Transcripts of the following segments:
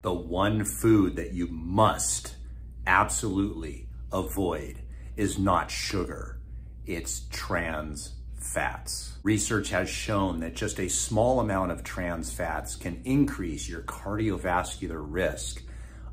The one food that you must absolutely avoid is not sugar, it's trans fats. Research has shown that just a small amount of trans fats can increase your cardiovascular risk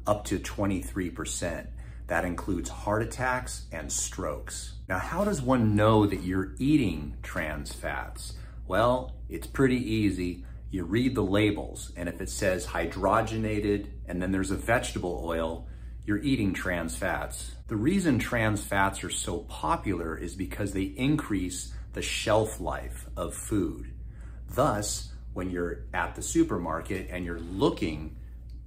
up to 23%. That includes heart attacks and strokes. Now, how does one know that you're eating trans fats? Well, it's pretty easy. You read the labels, and if it says hydrogenated and then there's a vegetable oil, you're eating trans fats. The reason trans fats are so popular is because they increase the shelf life of food. Thus, when you're at the supermarket and you're looking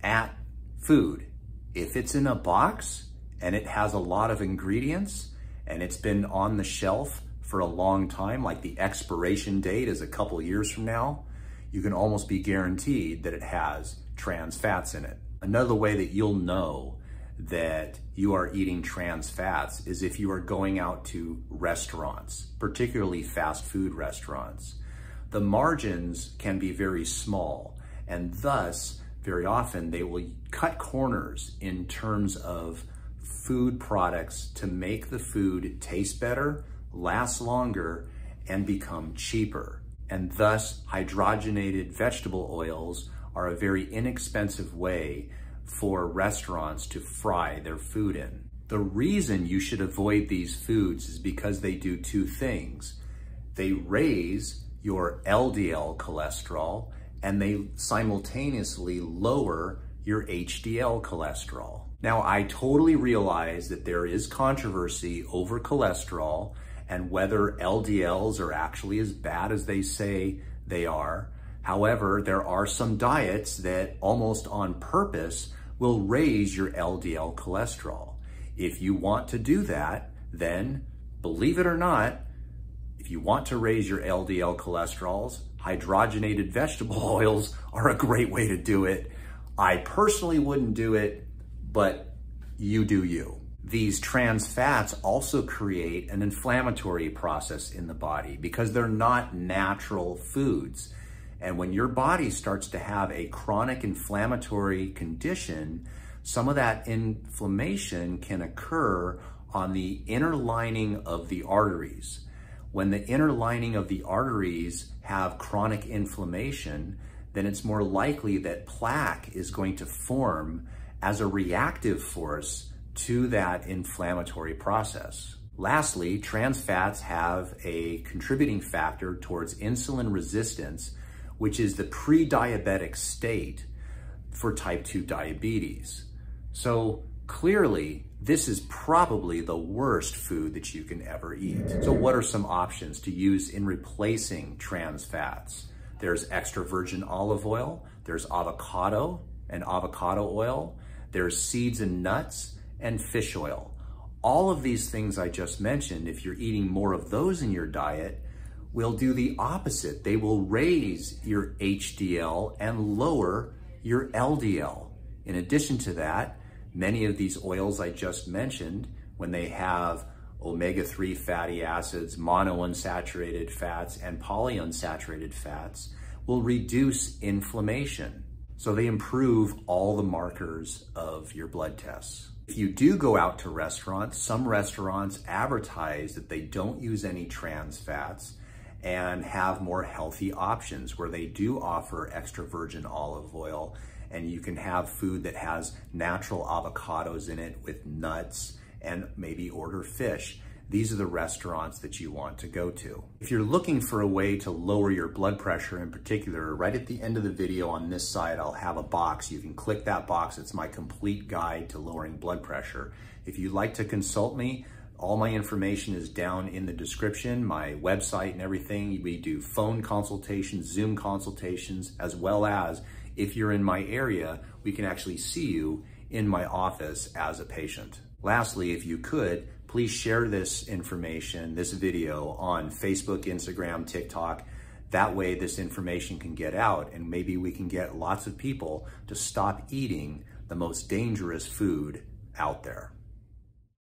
at food, if it's in a box and it has a lot of ingredients and it's been on the shelf for a long time, like the expiration date is a couple years from now, you can almost be guaranteed that it has trans fats in it. Another way that you'll know that you are eating trans fats is if you are going out to restaurants, particularly fast food restaurants. The margins can be very small, and thus, very often, they will cut corners in terms of food products to make the food taste better, last longer, and become cheaper. And thus, hydrogenated vegetable oils are a very inexpensive way for restaurants to fry their food in. The reason you should avoid these foods is because they do two things. They raise your LDL cholesterol and they simultaneously lower your HDL cholesterol. Now, I totally realize that there is controversy over cholesterol and whether LDLs are actually as bad as they say they are. However, there are some diets that almost on purpose will raise your LDL cholesterol. If you want to do that, then believe it or not, if you want to raise your LDL cholesterols, hydrogenated vegetable oils are a great way to do it. I personally wouldn't do it, but you do you. These trans fats also create an inflammatory process in the body because they're not natural foods. And when your body starts to have a chronic inflammatory condition, some of that inflammation can occur on the inner lining of the arteries. When the inner lining of the arteries have chronic inflammation, then it's more likely that plaque is going to form as a reactive force to that inflammatory process. Lastly, trans fats have a contributing factor towards insulin resistance, which is the pre-diabetic state for type 2 diabetes. So clearly, this is probably the worst food that you can ever eat. So what are some options to use in replacing trans fats? There's extra virgin olive oil, there's avocado and avocado oil, there's seeds and nuts, and fish oil. All of these things I just mentioned, if you're eating more of those in your diet, will do the opposite. They will raise your HDL and lower your LDL. In addition to that, many of these oils I just mentioned, when they have omega-3 fatty acids, monounsaturated fats, and polyunsaturated fats, will reduce inflammation. So they improve all the markers of your blood tests. If you do go out to restaurants, some restaurants advertise that they don't use any trans fats and have more healthy options where they do offer extra virgin olive oil, and you can have food that has natural avocados in it with nuts, and maybe order fish. These are the restaurants that you want to go to. If you're looking for a way to lower your blood pressure in particular, right at the end of the video on this side, I'll have a box. You can click that box. It's my complete guide to lowering blood pressure. If you'd like to consult me, all my information is down in the description, my website and everything. We do phone consultations, Zoom consultations, as well as if you're in my area, we can actually see you in my office as a patient. Lastly, if you could, please share this information, this video on Facebook, Instagram, TikTok. That way this information can get out and maybe we can get lots of people to stop eating the most dangerous food out there.